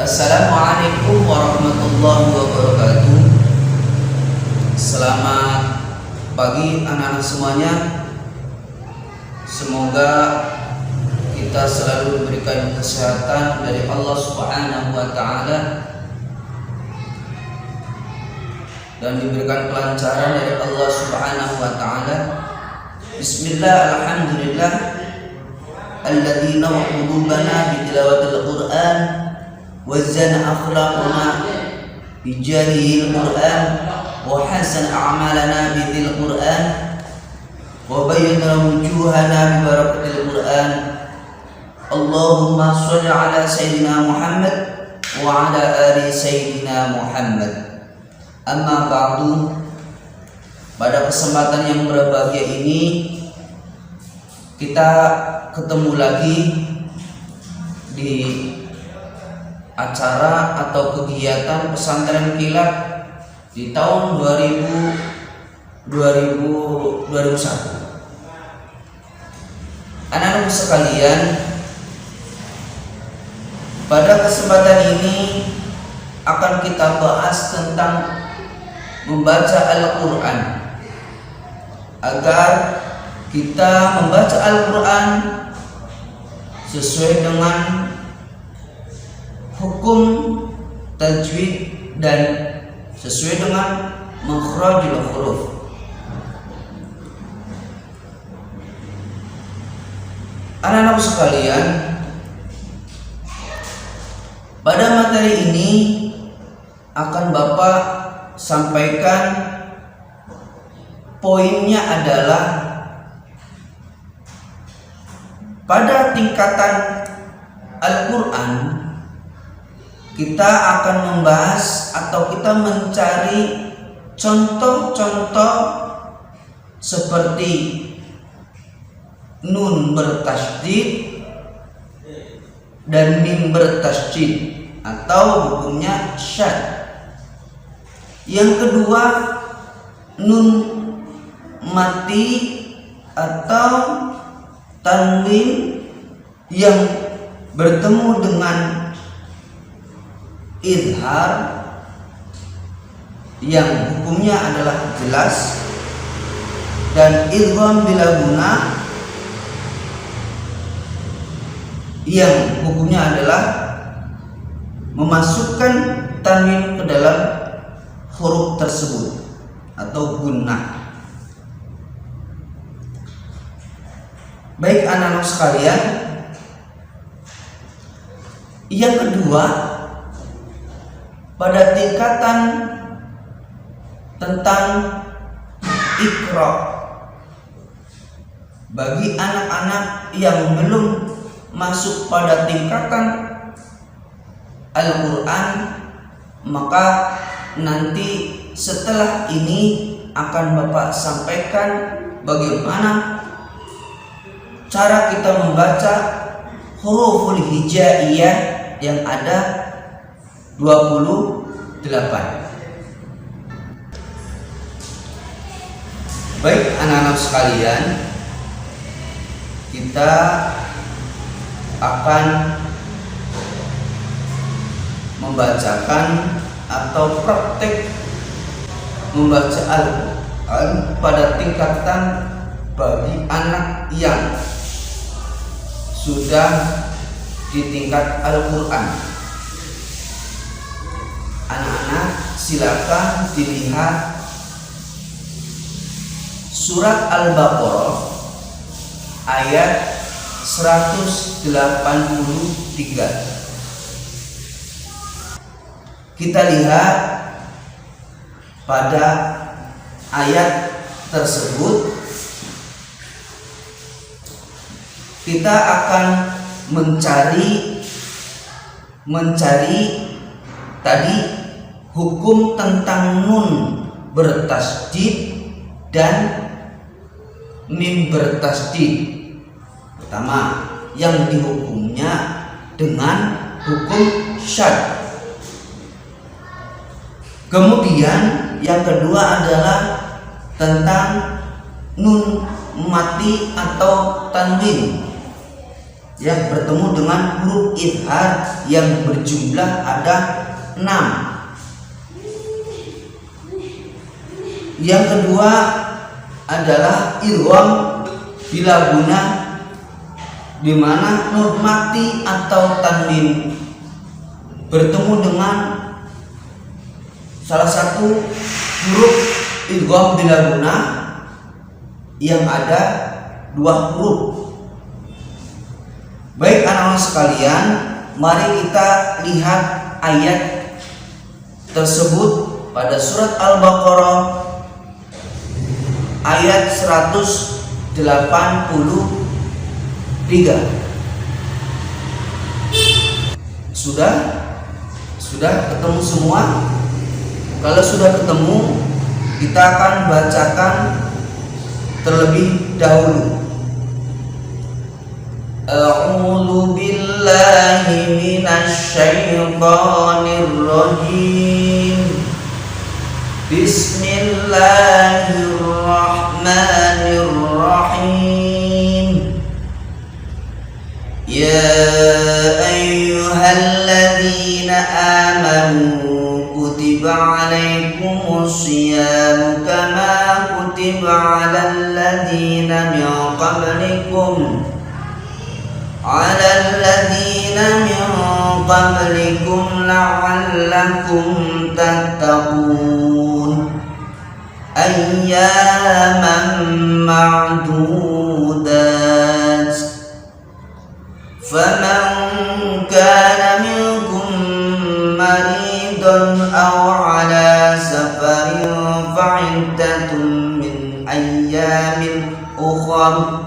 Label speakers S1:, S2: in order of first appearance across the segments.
S1: Assalamualaikum warahmatullahi wabarakatuh. Selamat pagi anak-anak semuanya. Semoga kita selalu diberikan kesehatan dari Allah Subhanahu wa taala dan diberikan kelancaran dari Allah Subhanahu wa taala. Bismillah, alhamdulillah alladzi nawwa qulubana bi tilawatil Qur'an wa zana akhlaqana bi jahil Qur'an wa hasan a'malana bi dzil Qur'an wa bayyana wujuhana bi barakatil Qur'an. Allahumma shalli ala sayyidina Muhammad wa ala ali sayyidina Muhammad. Amma ba'du. Pada kesempatan yang berbahagia ini kita ketemu lagi di acara atau kegiatan pesantren kilat di tahun 2001. Anak-anak sekalian, pada kesempatan ini akan kita bahas tentang membaca Al-Quran, agar kita membaca Al-Quran sesuai dengan hukum tajwid dan sesuai dengan makhrajul huruf. Anak-anak sekalian, pada materi ini akan Bapak sampaikan poinnya adalah pada tingkatan Al-Quran kita akan membahas atau kita mencari contoh-contoh seperti nun bertasydid dan mim bertasydid atau hukumnya syad. Yang kedua, nun mati atau tanwin yang bertemu dengan izhar yang hukumnya adalah jelas, dan idgham bila guna yang hukumnya adalah memasukkan tanwin ke dalam huruf tersebut atau gunnah. Baik anak-anak sekalian, yang kedua, pada tingkatan tentang Iqra, bagi anak-anak yang belum masuk pada tingkatan Al-Quran, maka nanti setelah ini akan Bapak sampaikan bagaimana cara kita membaca huruful hijaiyah yang ada 28. Baik anak-anak sekalian, kita akan membacakan atau praktek membaca Al-Quran pada tingkatan bagi anak yang sudah di tingkat Al-Quran. Anak-anak silakan dilihat surat Al-Baqarah ayat 183. Kita lihat pada ayat tersebut, kita akan mencari tadi hukum tentang nun bertasydid dan mim bertasydid. Pertama, yang dihukumnya dengan hukum syad. Kemudian yang kedua adalah tentang nun mati atau tanwin. yang bertemu dengan huruf idhar yang berjumlah ada 6. Yang kedua adalah idgham bila guna, di mana nun mati atau tanwin bertemu dengan salah satu huruf idgham bila guna yang ada 2 huruf. Baik anak-anak sekalian, mari kita lihat ayat tersebut pada surat Al-Baqarah ayat 183. Sudah ketemu semua? Kalau sudah ketemu, kita akan bacakan terlebih dahulu. A'udzu billahi minasy syaithanir rajim. Bismillahirrahmanirrahim. Ya ayyuhalladzina amanu kutiba 'alaikumus syiyamu kama kutiba 'alal ladzina min qablikum la'allakum tattaqun ayyaman ma'dudat faman kana minkum maridan aw 'ala safarin fa'iddatun min ayyamin ukhra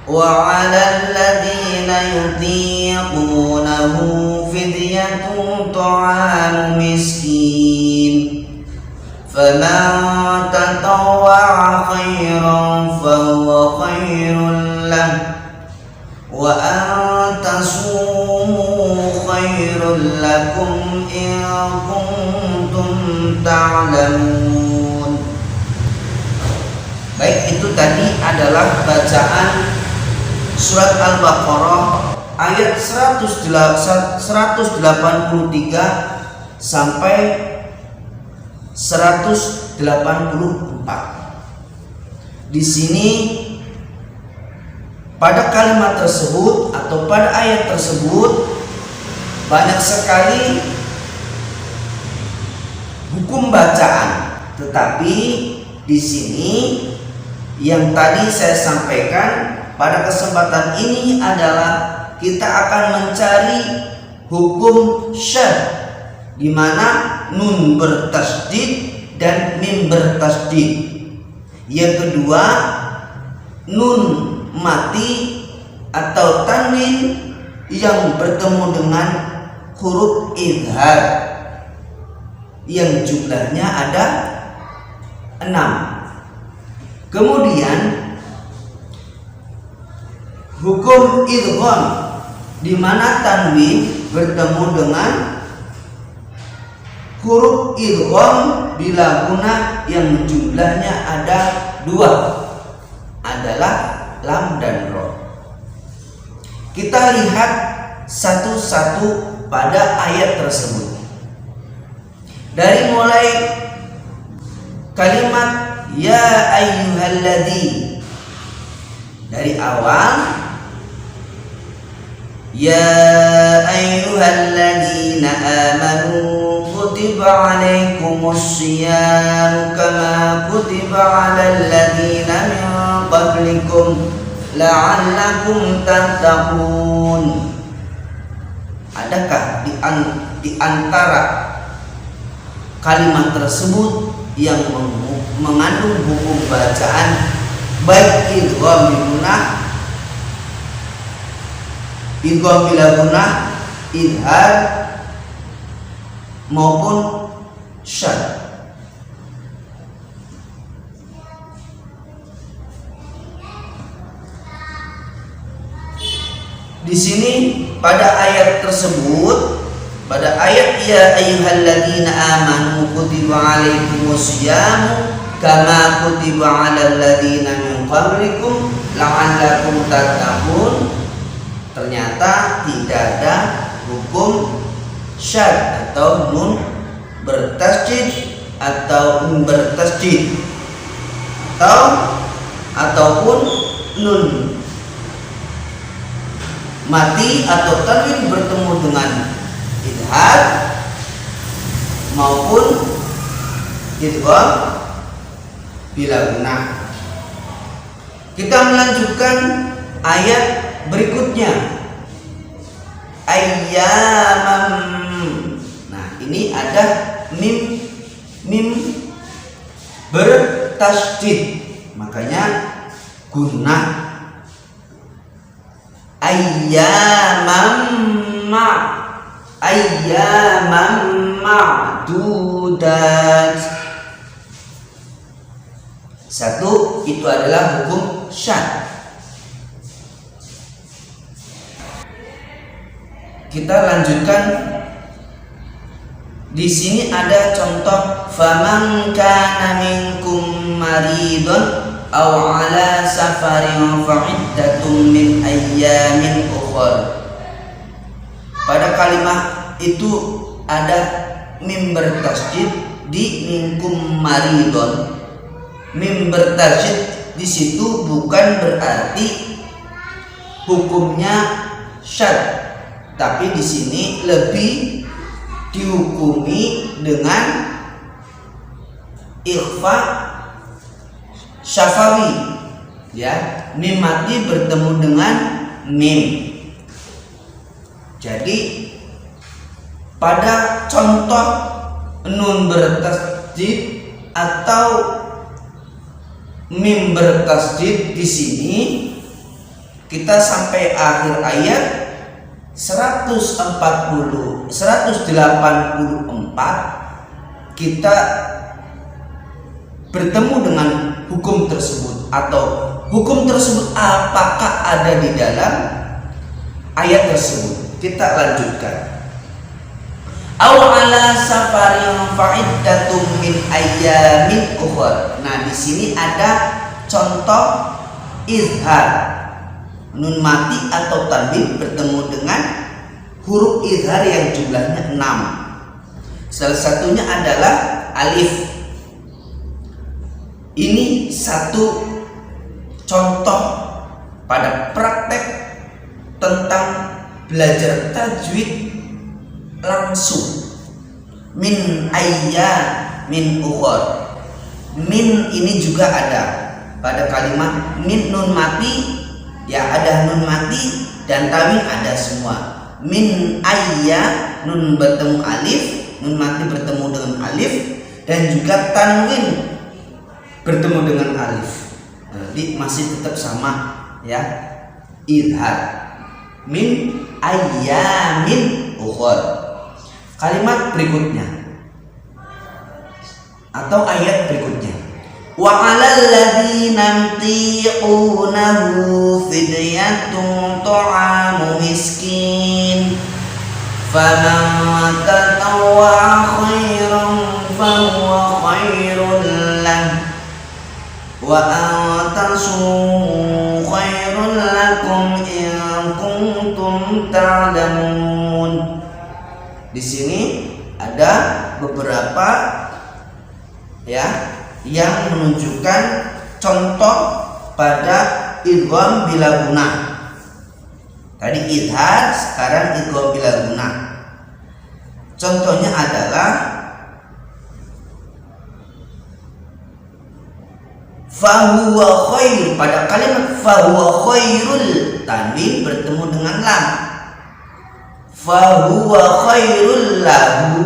S1: wa 'alal ladzina yutiqunahu fidyatun ta'amu miskin faman tatawwa'a khairan fahuwa khairun lahu wa an tasumu khairul lakum in kuntum ta'lamun. Baik, itu tadi adalah bacaan surat Al-Baqarah ayat 183 sampai 184. Di sini pada kalimat tersebut atau pada ayat tersebut banyak sekali hukum bacaan, tetapi di sini yang tadi saya sampaikan pada kesempatan ini adalah kita akan mencari hukum syad, di mana nun bertasdid dan mim bertasdid. Yang kedua, nun mati atau tanwin yang bertemu dengan huruf idhar yang jumlahnya ada 6. Kemudian hukum idgham, di mana tanwin bertemu dengan huruf idgham bila guna yang jumlahnya ada 2, adalah lam dan ro. Kita lihat satu-satu pada ayat tersebut. Dari mulai kalimat ya ayyuhalladzi, dari awal ya ayyuhalladzina amanu kutiba 'alaikumus syiyam kama kutiba 'alal ladzina min qablikum la'allakum tattaqun. Adakah di antara kalimat tersebut yang mengandung hukum bacaan baik idgham bila gunah, idhar maupun syad? Di sini pada ayat tersebut, pada ayat ya ayyuhalladzina amanu kutiba 'alaikumus syiyamu kama kutiba 'alal ladzina min qablikum la'allakum tattaqun, ternyata ternyata tidak ada hukum syad atau nun bertasydid atau nun bertasydid ataupun nun mati atau tanwin bertemu dengan idhar maupun idgham bila gunah. Kita melanjutkan ayat berikutnya. Ayyamam. Nah, ini ada mim bertasydid, makanya gunah. Ayyamam ma'dudat. Satu, itu adalah hukum syad. Kita lanjutkan. Di sini ada contoh faman kana minkum maridun aw ala safarin fa iddatun min ayyamin ukhra. Pada kalimat itu ada mim bertasydid di minkum maridun. Mim bertasydid di situ bukan berarti hukumnya syad, tapi di sini lebih dihukumi dengan ikhfa syafawi, ya, mim mati bertemu dengan mim. Jadi pada contoh nun bertasydid atau mim bertasydid di sini kita sampai akhir ayat 184 kita bertemu dengan hukum tersebut, atau hukum tersebut apakah ada di dalam ayat tersebut. Kita lanjutkan. Aw ala safarin fa'iddatum min ayyamin ukhra. Nah, di sini ada contoh izhar, nun mati atau tanwin bertemu dengan huruf izhar yang jumlahnya 6. Salah satunya adalah alif. Ini satu contoh pada praktek tentang belajar tajwid langsung. Min ayyamin ukhra. Min ini juga ada pada kalimat min nun mati, ya, ada nun mati dan tanwin ada semua. Min ayya, nun bertemu alif, nun mati bertemu dengan alif, dan juga tanwin bertemu dengan alif. Jadi masih tetap sama, ya, izhar. Min ayyamin ukhra. Kalimat berikutnya atau ayat berikutnya, wa 'alal ladzina yutiqunahu fidyatun ta'amu miskin faman tatawwa khairan fahuwa khairul lahu wa an tasumu khairul lakum in kuntum ta'lamun. Di sini ada beberapa, ya, yang menunjukkan contoh pada idgham bila gunah. Tadi idhar, sekarang idgham bila gunah. Contohnya adalah fahuwa khair. Pada kalimat fahuwa khairul, tanwin bertemu dengan lam. Fahuwa khairul lahu,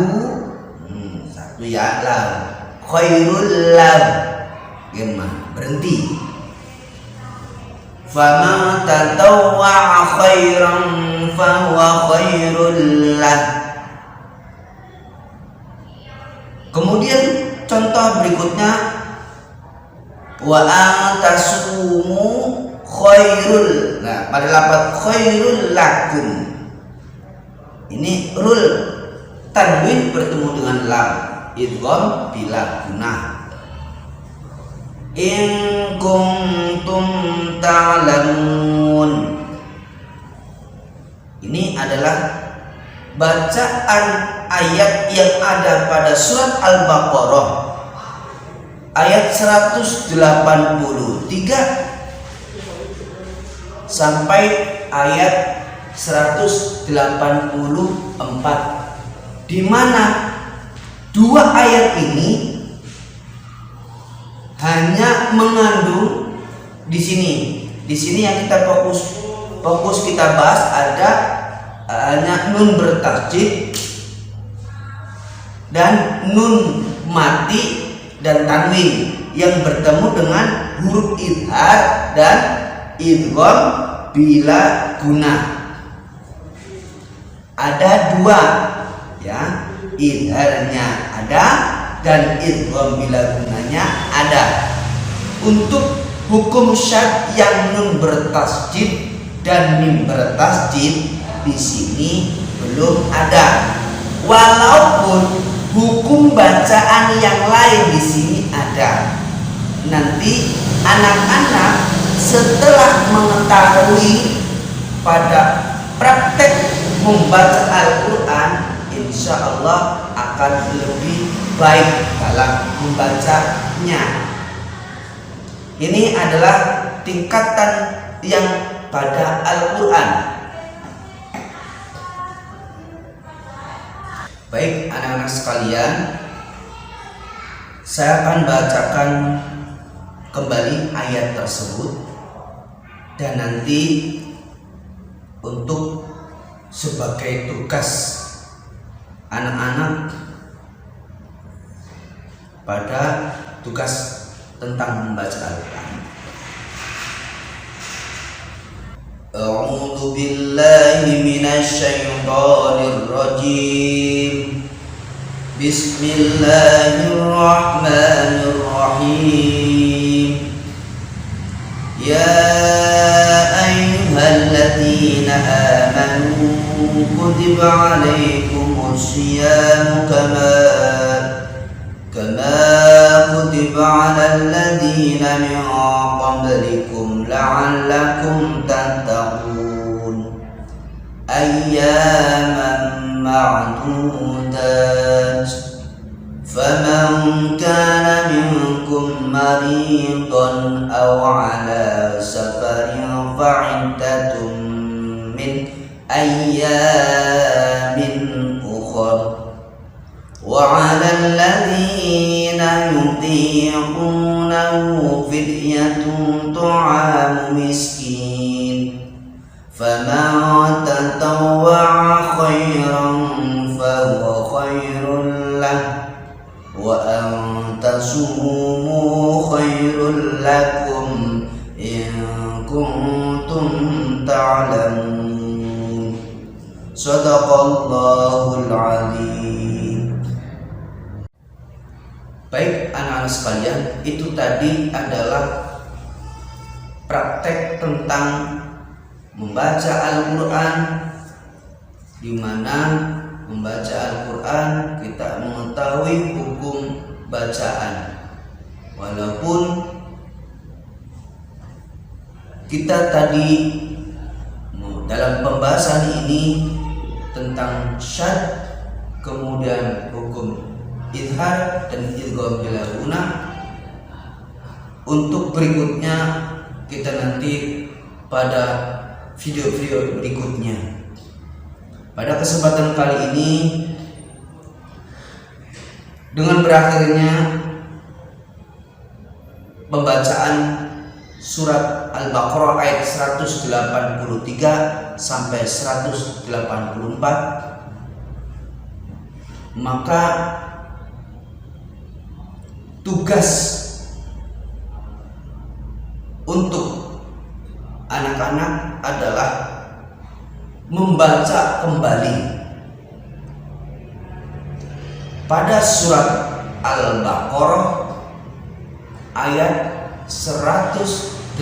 S1: satu ya, lahu. Khairul lahu, gimana? Berhenti. Fama tatawwa khairan fahuwa khairul lahu. Kemudian contoh berikutnya, wa antasumu khairul. Nah, pada lafaz khairul lakum ini rul, tanwin bertemu dengan lam, idgham bila gunah. In kuntum ta'lamun. adalah bacaan ayat yang ada pada surat Al-Baqarah ayat 183 sampai ayat 184, di mana dua ayat ini hanya mengandung di sini yang kita fokus kita bahas ada hanya nun bertasjid dan nun mati dan tanwin yang bertemu dengan huruf idhar dan idgham bila guna. Ada dua ya, idharnya ada dan idgham bila gunanya ada. Untuk hukum syad yang nun bertasjid dan mim bertasjid di sini belum ada. Walaupun hukum bacaan yang lain di sini ada. Nanti anak-anak setelah mengetahui pada praktek membaca Al-Quran, insya Allah akan lebih baik dalam membacanya. Ini adalah tingkatan yang pada Al-Quran. Baik anak-anak sekalian, saya akan bacakan kembali ayat tersebut, dan nanti untuk sebagai tugas anak-anak pada tugas tentang membaca Al-Quran. A'udzu billahi minasy syaithanir rajim. Bismillahirrahmanirrahim. Ya ayyuhalladzina amanu kutiba alaikumus syiyamu kama kutiba alal ladzina min qablikum la'allakum tattaqun. Ayyaman ma'dudat. Faman kana minkum maridan aw ala safarin fa'iddatun min ayyamin ukhra. وعلى الذين يطيقونه فدية طعام مسكين فمن تطوع خيرا فهو خير له وأن تصوموا خير لكم إن كنتم تعلمون. صدق الله العظيم. Baik anak-anak sekalian, itu tadi adalah praktek tentang membaca Al-Quran, di mana membaca Al-Quran kita mengetahui hukum bacaan. Walaupun kita tadi dalam pembahasan ini tentang syad, kemudian hukum idhar dan idgham bila guna. Untuk berikutnya kita nanti pada video-video berikutnya. Pada kesempatan kali ini, dengan berakhirnya pembacaan surat Al-Baqarah ayat 183 sampai 184, maka tugas untuk anak-anak adalah membaca kembali pada surat Al-Baqarah ayat 183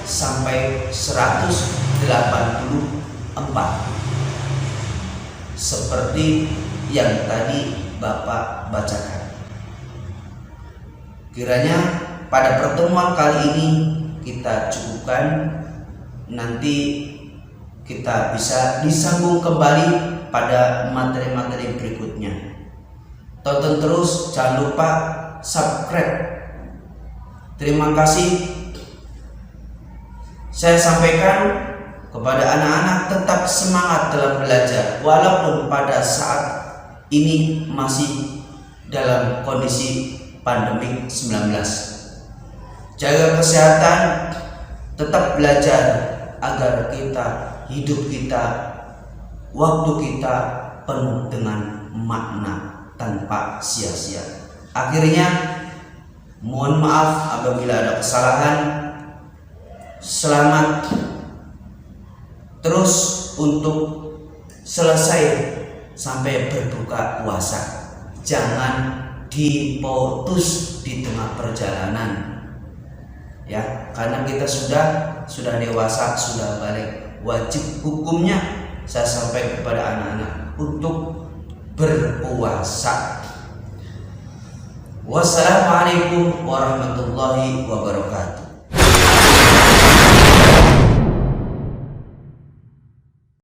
S1: sampai 184 seperti yang tadi Bapak bacakan. Kiranya pada pertemuan kali ini kita cukupkan. Nanti kita bisa disambung kembali pada materi-materi berikutnya. Tonton terus, jangan lupa subscribe. Terima kasih. Saya sampaikan kepada anak-anak tetap semangat dalam belajar walaupun pada saat ini masih dalam kondisi pandemi 19. Jaga kesehatan, tetap belajar agar hidup kita, waktu kita penuh dengan makna tanpa sia-sia. Akhirnya, mohon maaf apabila ada kesalahan. Selamat terus untuk selesai sampai berbuka puasa. Jangan diputus di tengah perjalanan, ya, karena kita sudah dewasa, sudah balik. Wajib hukumnya saya sampaikan kepada anak-anak untuk berpuasa. Wassalamualaikum warahmatullahi wabarakatuh.